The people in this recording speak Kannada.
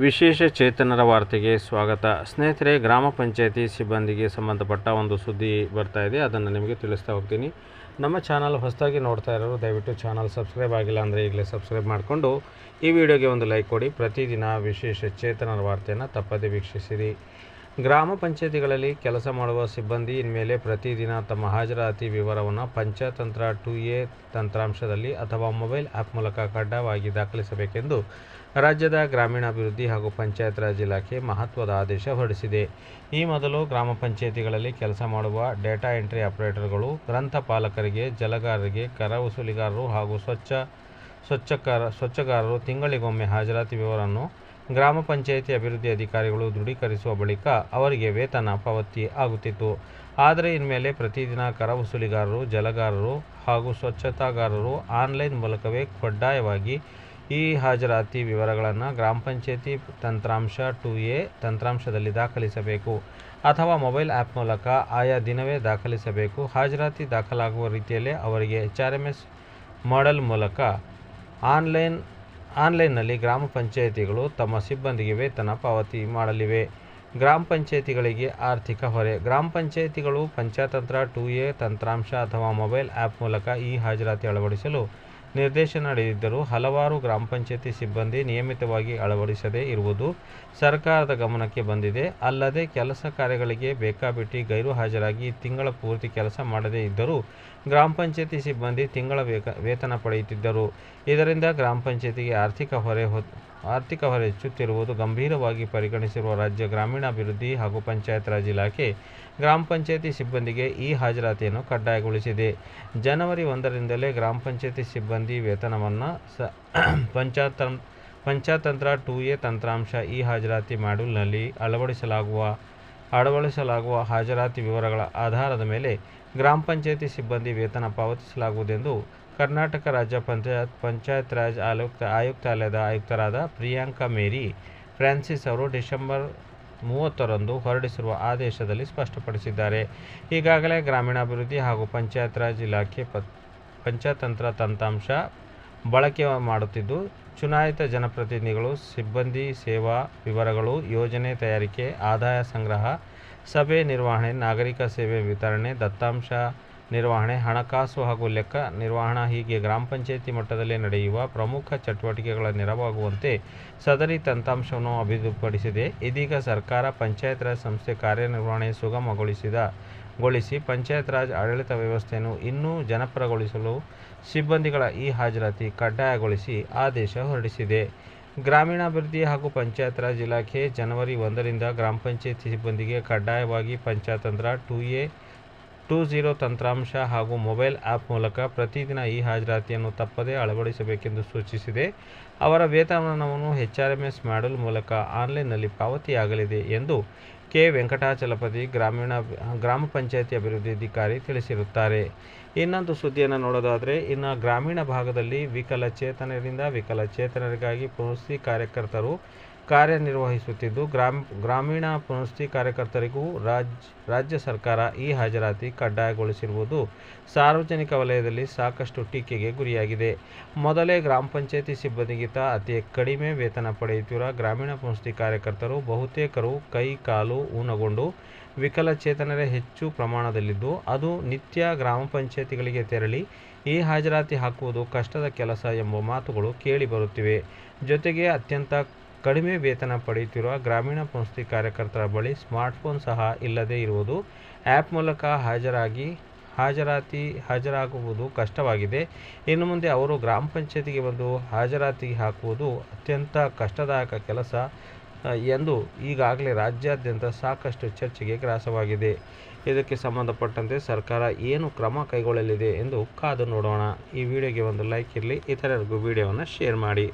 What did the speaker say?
ವಿಶೇಷ ಚೇತನರ ವಾರ್ತೆಗೆ ಸ್ವಾಗತ. ಸ್ನೇಹಿತರೆ, ಗ್ರಾಮ ಪಂಚಾಯತಿ ಸಿಬ್ಬಂದಿಗೆ ಸಂಬಂಧಪಟ್ಟ ಒಂದು ಸುದ್ದಿ ಬರ್ತಾ ಇದೆ. ಅದನ್ನು ನಿಮಗೆ ತಿಳಿಸ್ತಾ ಹೋಗ್ತೀನಿ. ನಮ್ಮ ಚಾನಲ್ ಹೊಸದಾಗಿ ನೋಡ್ತಾ ಇರೋರು ದಯವಿಟ್ಟು ಚಾನಲ್ ಸಬ್ಸ್ಕ್ರೈಬ್ ಆಗಿಲ್ಲ ಅಂದರೆ ಈಗಲೇ ಸಬ್ಸ್ಕ್ರೈಬ್ ಮಾಡಿಕೊಂಡು ಈ ವಿಡಿಯೋಗೆ ಒಂದು ಲೈಕ್ ಕೊಡಿ. ಪ್ರತಿದಿನ ವಿಶೇಷ ಚೇತನರ ವಾರ್ತೆಯನ್ನು ತಪ್ಪದೇ ವೀಕ್ಷಿಸಿರಿ. ಗ್ರಾಮ ಪಂಚಾಯತಿಗಳಲ್ಲಿ ಕೆಲಸ ಮಾಡುವ ಸಿಬ್ಬಂದಿ ಇನ್ಮೇಲೆ ಪ್ರತಿದಿನ ತಮ್ಮ ಹಾಜರಾತಿ ವಿವರವನ್ನು ಪಂಚತಂತ್ರ 2A ತಂತ್ರಾಂಶದಲ್ಲಿ ಅಥವಾ ಮೊಬೈಲ್ ಆ್ಯಪ್ ಮೂಲಕ ಕಡ್ಡಾಯವಾಗಿ ದಾಖಲಿಸಬೇಕೆಂದು ರಾಜ್ಯದ ಗ್ರಾಮೀಣಾಭಿವೃದ್ಧಿ ಹಾಗೂ ಪಂಚಾಯತ್ ರಾಜ್ ಇಲಾಖೆ ಮಹತ್ವದ ಆದೇಶ ಹೊರಡಿಸಿದೆ. ಈ ಮೊದಲು ಗ್ರಾಮ ಪಂಚಾಯತಿಗಳಲ್ಲಿ ಕೆಲಸ ಮಾಡುವ ಡೇಟಾ ಎಂಟ್ರಿ ಆಪರೇಟರ್ಗಳು, ಗ್ರಂಥಪಾಲಕರಿಗೆ, ಜಲಗಾರರಿಗೆ, ಕರ ವಸೂಲಿಗಾರರು ಹಾಗೂ ಸ್ವಚ್ಛಗಾರರು ತಿಂಗಳಿಗೊಮ್ಮೆ ಹಾಜರಾತಿ ವಿವರವನ್ನು ಗ್ರಾಮ ಪಂಚಾಯತಿ ಅಭಿವೃದ್ಧಿ ಅಧಿಕಾರಿಗಳು ದೃಢೀಕರಿಸುವ ಬಳಿಕ ಅವರಿಗೆ ವೇತನ ಪಾವತಿ ಆಗುತ್ತಿತ್ತು. ಆದರೆ ಇನ್ಮೇಲೆ ಪ್ರತಿದಿನ ಕರ ವಸೂಲಿಗಾರರು, ಜಲಗಾರರು ಹಾಗೂ ಸ್ವಚ್ಛತಾಗಾರರು ಆನ್ಲೈನ್ ಮೂಲಕವೇ ಕಡ್ಡಾಯವಾಗಿ ಈ ಹಾಜರಾತಿ ವಿವರಗಳನ್ನು ಗ್ರಾಮ ಪಂಚಾಯತಿ ತಂತ್ರಾಂಶ 2A ತಂತ್ರಾಂಶದಲ್ಲಿ ದಾಖಲಿಸಬೇಕು ಅಥವಾ ಮೊಬೈಲ್ ಆ್ಯಪ್ ಮೂಲಕ ಆಯಾ ದಿನವೇ ದಾಖಲಿಸಬೇಕು. ಹಾಜರಾತಿ ದಾಖಲಾಗುವ ರೀತಿಯಲ್ಲೇ ಅವರಿಗೆ HRMS ಮಾಡೆಲ್ ಮೂಲಕ ಆನ್ಲೈನ್ನಲ್ಲಿ ಗ್ರಾಮ ಪಂಚಾಯತಿಗಳು ತಮ್ಮ ಸಿಬ್ಬಂದಿಗೆ ವೇತನ ಪಾವತಿ ಮಾಡಲಿವೆ. ಗ್ರಾಮ ಪಂಚಾಯತಿಗಳಿಗೆ ಆರ್ಥಿಕ ಹೊರೆ. ಗ್ರಾಮ ಪಂಚಾಯತಿಗಳು ಪಂಚತಂತ್ರ 2A ತಂತ್ರಾಂಶ ಅಥವಾ ಮೊಬೈಲ್ ಆ್ಯಪ್ ಮೂಲಕ ಈ ಹಾಜರಾತಿ ಅಳವಡಿಸಲು ನಿರ್ದೇಶನ ನೀಡಿದ್ದರೂ ಹಲವಾರು ಗ್ರಾಮ ಪಂಚಾಯತಿ ಸಿಬ್ಬಂದಿ ನಿಯಮಿತವಾಗಿ ಅಳವಡಿಸದೇ ಇರುವುದು ಸರ್ಕಾರದ ಗಮನಕ್ಕೆ ಬಂದಿದೆ. ಅಲ್ಲದೆ ಕೆಲಸ ಕಾರ್ಯಗಳಿಗೆ ಬೇಕಾಬಿಟ್ಟಿ ಗೈರು ಹಾಜರಾಗಿ ತಿಂಗಳ ಪೂರ್ತಿ ಕೆಲಸ ಮಾಡದೇ ಇದ್ದರೂ ಗ್ರಾಮ ಪಂಚಾಯತಿ ಸಿಬ್ಬಂದಿ ತಿಂಗಳ ವೇತನ ಪಡೆಯುತ್ತಿದ್ದರು. ಇದರಿಂದ ಗ್ರಾಮ ಪಂಚಾಯತಿಗೆ ಆರ್ಥಿಕ ಹೊರೆ ಹೆಚ್ಚುತ್ತಿರುವುದು ಗಂಭೀರವಾಗಿ ಪರಿಗಣಿಸಿರುವ ರಾಜ್ಯ ಗ್ರಾಮೀಣಾಭಿವೃದ್ಧಿ ಹಾಗೂ ಪಂಚಾಯತ್ ರಾಜ್ ಇಲಾಖೆ ಗ್ರಾಮ ಪಂಚಾಯತಿ ಸಿಬ್ಬಂದಿಗೆ ಈ ಹಾಜರಾತಿಯನ್ನು ಕಡ್ಡಾಯಗೊಳಿಸಿದೆ. ಜನವರಿ 1ರಿಂದಲೇ ಗ್ರಾಮ ಪಂಚಾಯತಿ ಸಿಬ್ಬಂದಿ ವೇತನವನ್ನು ಪಂಚತಂತ್ರ 2A ತಂತ್ರಾಂಶ ಈ ಹಾಜರಾತಿ ಮಾಡ್ಯೂಲ್ನಲ್ಲಿ ಅಳವಡಿಸಲಾಗುವ ಹಾಜರಾತಿ ವಿವರಗಳ ಆಧಾರದ ಮೇಲೆ ಗ್ರಾಮ ಪಂಚಾಯತಿ ಸಿಬ್ಬಂದಿ ವೇತನ ಪಾವತಿಸಲಾಗುವುದೆಂದು ಕರ್ನಾಟಕ ರಾಜ್ಯ ಪಂಚಾಯತ್ ರಾಜ್ ಆಯುಕ್ತಾಲಯದ ಆಯುಕ್ತರಾದ ಪ್ರಿಯಾಂಕಾ ಮೇರಿ ಫ್ರಾನ್ಸಿಸ್ ಅವರು ಡಿಸೆಂಬರ್ 30ರಂದು ಹೊರಡಿಸಿರುವ ಆದೇಶದಲ್ಲಿ ಸ್ಪಷ್ಟಪಡಿಸಿದ್ದಾರೆ. ಈಗಾಗಲೇ ಗ್ರಾಮೀಣಾಭಿವೃದ್ಧಿ ಹಾಗೂ ಪಂಚಾಯತ್ ರಾಜ್ ಇಲಾಖೆ ಪಂಚತಂತ್ರ ತಂತ್ರಾಂಶ ಬಳಕೆ ಮಾಡುತ್ತಿದ್ದು, ಚುನಾಯಿತ ಜನಪ್ರತಿನಿಧಿಗಳು ಸಿಬ್ಬಂದಿ ಸೇವಾ ವಿವರಗಳು, ಯೋಜನೆ ತಯಾರಿಕೆ, ಆದಾಯ ಸಂಗ್ರಹ, ಸಭೆ ನಿರ್ವಹಣೆ, ನಾಗರಿಕ ಸೇವೆ ವಿತರಣೆ, ದತ್ತಾಂಶ ನಿರ್ವಹಣೆ, ಹಣಕಾಸು ಹಾಗೂ ಲೆಕ್ಕ ನಿರ್ವಹಣಾ ಹೀಗೆ ಗ್ರಾಮ ಪಂಚಾಯತಿ ಮಟ್ಟದಲ್ಲಿ ನಡೆಯುವ ಪ್ರಮುಖ ಚಟುವಟಿಕೆಗಳ ನೆರವಾಗುವಂತೆ ಸದರಿ ತಂತ್ರಾಂಶವನ್ನು ಅಭಿವೃದ್ಧಿಪಡಿಸಿದೆ. ಇದೀಗ ಸರ್ಕಾರ ಪಂಚಾಯತ್ ರಾಜ್ ಸಂಸ್ಥೆ ಕಾರ್ಯನಿರ್ವಹಣೆ ಸುಗಮಗೊಳಿಸಿ ಪಂಚಾಯತ್ ರಾಜ್ ಆಡಳಿತ ವ್ಯವಸ್ಥೆಯನ್ನು ಇನ್ನೂ ಜನಪರಗೊಳಿಸಲು ಸಿಬ್ಬಂದಿಗಳ ಈ ಹಾಜರಾತಿ ಕಡ್ಡಾಯಗೊಳಿಸಿ ಆದೇಶ ಹೊರಡಿಸಿದೆ. ಗ್ರಾಮೀಣಾಭಿವೃದ್ಧಿ ಹಾಗೂ ಪಂಚಾಯತ್ ರಾಜ್ ಇಲಾಖೆ ಜನವರಿ 1ರಿಂದ ಗ್ರಾಮ ಪಂಚಾಯತಿ ಸಿಬ್ಬಂದಿಗೆ ಕಡ್ಡಾಯವಾಗಿ ಪಂಚತಂತ್ರ 2A 20 ತಂತ್ರಾಂಶ ಹಾಗೂ ಮೊಬೈಲ್ ಆ್ಯಪ್ ಮೂಲಕ ಪ್ರತಿದಿನ ಈ ಹಾಜರಾತಿಯನ್ನು ತಪ್ಪದೇ ಅಳವಡಿಸಬೇಕೆಂದು ಸೂಚಿಸಿದೆ. ಅವರ ವೇತನವನ್ನು HRMS ಮಾಡ್ಯೂಲ್ ಮೂಲಕ ಆನ್ಲೈನ್ನಲ್ಲಿ ಪಾವತಿಯಾಗಲಿದೆ ಎಂದು ಕೆ. ವೆಂಕಟಾಚಲಪತಿ ಗ್ರಾಮ ಪಂಚಾಯತಿ ಅಭಿವೃದ್ಧಿ ಅಧಿಕಾರಿ ತಿಳಿಸಿರುತ್ತಾರೆ. ಇನ್ನೊಂದು ಸುದ್ದಿಯನ್ನು ನೋಡೋದಾದರೆ, ಇನ್ನು ಗ್ರಾಮೀಣ ಭಾಗದಲ್ಲಿ ವಿಕಲಚೇತನರಿಂದ ವಿಕಲಚೇತನರಿಗಾಗಿ ಪುನಶ್ಚೇತನ ಕಾರ್ಯಕರ್ತರು ಕಾರ್ಯನಿರ್ವಹಿಸುತ್ತಿದ್ದು, ಗ್ರಾಮೀಣ ಪುನಶ್ಚೇತನ ಕಾರ್ಯಕರ್ತರಿಗೂ ರಾಜ್ಯ ಸರ್ಕಾರ ಈ ಹಾಜರಾತಿ ಕಡ್ಡಾಯಗೊಳಿಸಿರುವುದು ಸಾರ್ವಜನಿಕ ವಲಯದಲ್ಲಿ ಸಾಕಷ್ಟು ಟೀಕೆಗೆ ಗುರಿಯಾಗಿದೆ. ಮೊದಲೇ ಗ್ರಾಮ ಪಂಚಾಯತಿ ಸಿಬ್ಬಂದಿಗಿಂತ ಅತಿ ಕಡಿಮೆ ವೇತನ ಪಡೆಯುತ್ತಿರುವ ಗ್ರಾಮೀಣ ಪುನಶ್ಚೇತನ ಕಾರ್ಯಕರ್ತರು ಬಹುತೇಕರು ಕೈ ಕಾಲು ಊನಗೊಂಡು ವಿಕಲಚೇತನರೇ ಹೆಚ್ಚು ಪ್ರಮಾಣದಲ್ಲಿದ್ದು, ಅದು ನಿತ್ಯ ಗ್ರಾಮ ಪಂಚಾಯತಿಗಳಿಗೆ ತೆರಳಿ ಈ ಹಾಜರಾತಿ ಹಾಕುವುದು ಕಷ್ಟದ ಕೆಲಸ ಎಂಬ ಮಾತುಗಳು ಕೇಳಿ ಬರುತ್ತಿವೆ. ಜೊತೆಗೆ ಅತ್ಯಂತ ಕಡಿಮೆ ವೇತನ ಪಡೆಯುತ್ತಿರುವ ಗ್ರಾಮೀಣ ಪುನಶ್ಚೇತನ ಕಾರ್ಯಕರ್ತರ ಬಳಿ ಸ್ಮಾರ್ಟ್ಫೋನ್ ಸಹ ಇಲ್ಲದೇ ಇರುವುದು, ಆ್ಯಪ್ ಮೂಲಕ ಹಾಜರಾಗುವುದು ಕಷ್ಟವಾಗಿದೆ. ಇನ್ನು ಮುಂದೆ ಅವರು ಗ್ರಾಮ ಪಂಚಾಯತಿಗೆ ಬಂದು ಹಾಜರಾತಿ ಹಾಕುವುದು ಅತ್ಯಂತ ಕಷ್ಟದಾಯಕ ಕೆಲಸ ಎಂದು ಈಗಾಗಲೇ ರಾಜ್ಯಾದ್ಯಂತ ಸಾಕಷ್ಟು ಚರ್ಚೆಗೆ ಗ್ರಾಸವಾಗಿದೆ. ಇದಕ್ಕೆ ಸಂಬಂಧಪಟ್ಟಂತೆ ಸರ್ಕಾರ ಏನು ಕ್ರಮ ಕೈಗೊಳ್ಳಲಿದೆ ಎಂದು ಕಾದು ನೋಡೋಣ. ಈ ವಿಡಿಯೋಗೆ ಒಂದು ಲೈಕ್ ಇರಲಿ, ಇತರರಿಗೂ ವಿಡಿಯೋವನ್ನು ಶೇರ್ ಮಾಡಿ.